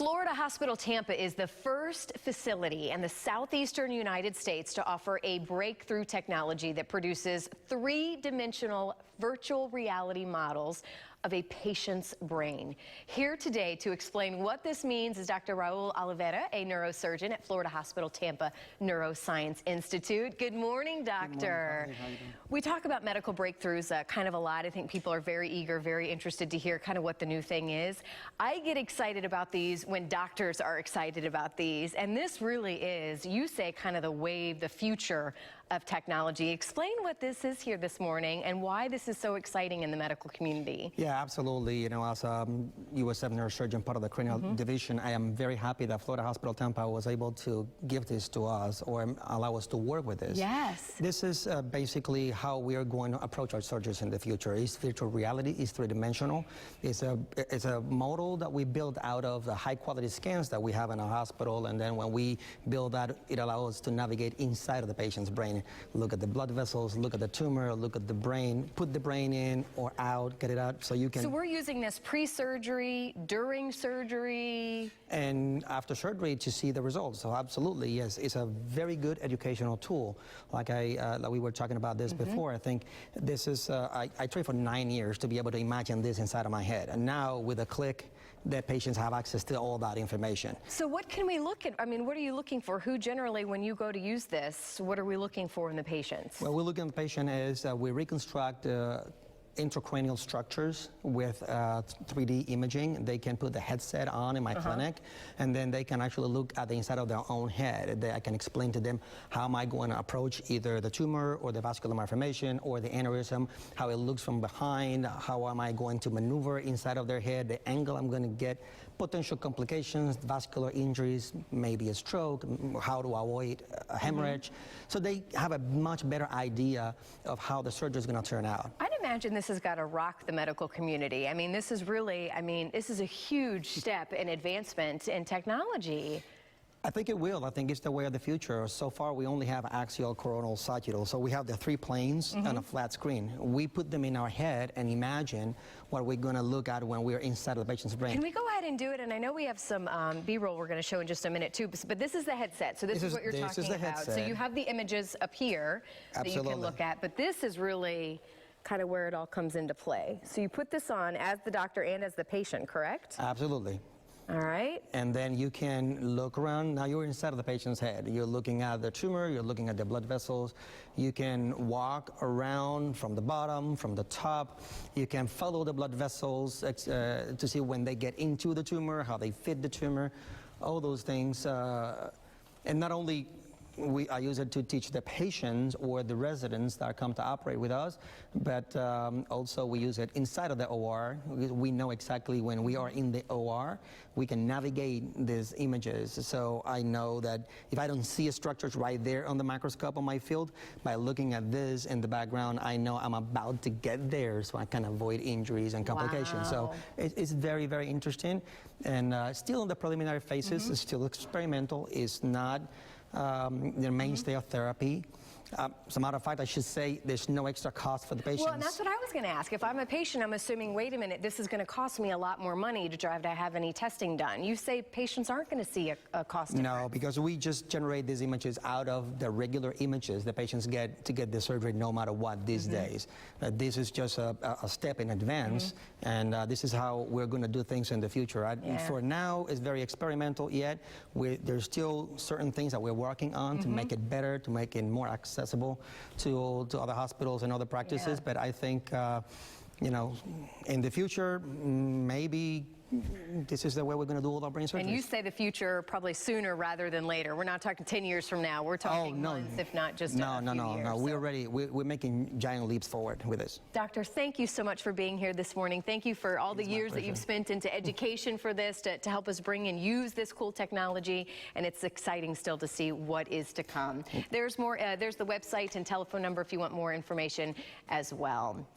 Florida Hospital Tampa is the first facility in the southeastern United States to offer a breakthrough technology that produces three-dimensional virtual reality models of a patient's brain. Here today to explain what this means is Dr. Raul Oliveira, a neurosurgeon at Florida Hospital Tampa Neuroscience Institute. Good morning, doctor. Good morning. Hi, how you doing? We talk about medical breakthroughs kind of a lot. I think people are very eager, very interested to hear kind of what the new thing is. I get excited about these when doctors are excited about these, and this really is, you say, kind of the wave, the future of technology. Explain what this is here this morning and why this is so exciting in the medical community. Yeah, absolutely. You know, as a USF neurosurgeon, part of the cranial division, I am very happy that Florida Hospital Tampa was able to give this to us or allow us to work with this. Yes. This is basically how we are going to approach our surgeries in the future. It's virtual reality, it's three-dimensional. It's a model that we build out of the high-quality scans that we have in our hospital, and then when we build that, it allows us to navigate inside of the patient's brain. Look at the blood vessels, look at the tumor, look at the brain, put the brain in or out, get it out, so you can... So we're using this pre-surgery, during surgery? And after surgery to see the results. So absolutely, yes, it's a very good educational tool. Like we were talking about this before, I think this is, I trained for 9 years to be able to imagine this inside of my head. And now with a click, the patients have access to all that information. So what can we look at? I mean, what are you looking for? Who generally, when you go to use this, what are we looking for in the patients? Well, we look at the patient is we reconstruct intracranial structures with 3D imaging. They can put the headset on in my clinic, and then they can actually look at the inside of their own head. I can explain to them how am I going to approach either the tumor or the vascular malformation or the aneurysm, how it looks from behind, how am I going to maneuver inside of their head, the angle I'm going to get, potential complications, vascular injuries, maybe a stroke, how to avoid a hemorrhage. So they have a much better idea of how the surgery is going to turn out. I'd imagine this has got to rock the medical community. I mean, this is really, this is a huge step in advancement in technology. I think it will. I think it's the way of the future. So far, we only have axial, coronal, sagittal. So we have the three planes on a flat screen. We put them in our head and imagine what we're going to look at when we're inside of the patient's brain. Can we go ahead and do it? And I know we have some B-roll we're going to show in just a minute, too. But this is the headset. So this is what you're talking about. Headset. So you have the images up here that you can look at. But this is really kind of where it all comes into play. So you put this on as the doctor and as the patient, correct? Absolutely. All right. And then you can look around. Now you're inside of the patient's head. You're looking at the tumor, you're looking at the blood vessels. You can walk around from the bottom, from the top. You can follow the blood vessels to see when they get into the tumor, how they fit the tumor, all those things. And not only I use it to teach the patients or the residents that come to operate with us, but also we use it inside of the OR. We know exactly when we are in the OR, we can navigate these images. So I know that if I don't see structures right there on the microscope on my field, by looking at this in the background, I know I'm about to get there, so I can avoid injuries and complications. Wow. So it's very, very interesting, and still in the preliminary phases. It's still experimental. It's not the mainstay of therapy. As a matter of fact, I should say there's no extra cost for the patients. Well, and that's what I was going to ask. If I'm a patient, I'm assuming, wait a minute, this is going to cost me a lot more money to try to have any testing done. You say patients aren't going to see a cost difference. No, because we just generate these images out of the regular images the patients get to get the surgery no matter what these days. This is just a step in advance, and this is how we're going to do things in the future. For now, it's very experimental yet. There's still certain things that we're working on to make it better, to make it more accessible to other hospitals and other practices. But I think, you know, in the future, maybe this is the way we're going to do all our brain surgery. And you say the future probably sooner rather than later. We're not talking 10 years from now. We're talking months, if not just a few years. No. We're making giant leaps forward with this. Doctor, thank you so much for being here this morning. Thank you for all the years that you've spent into education for this to help us bring and use this cool technology. And it's exciting still to see what is to come. There's more. There's the website and telephone number if you want more information as well.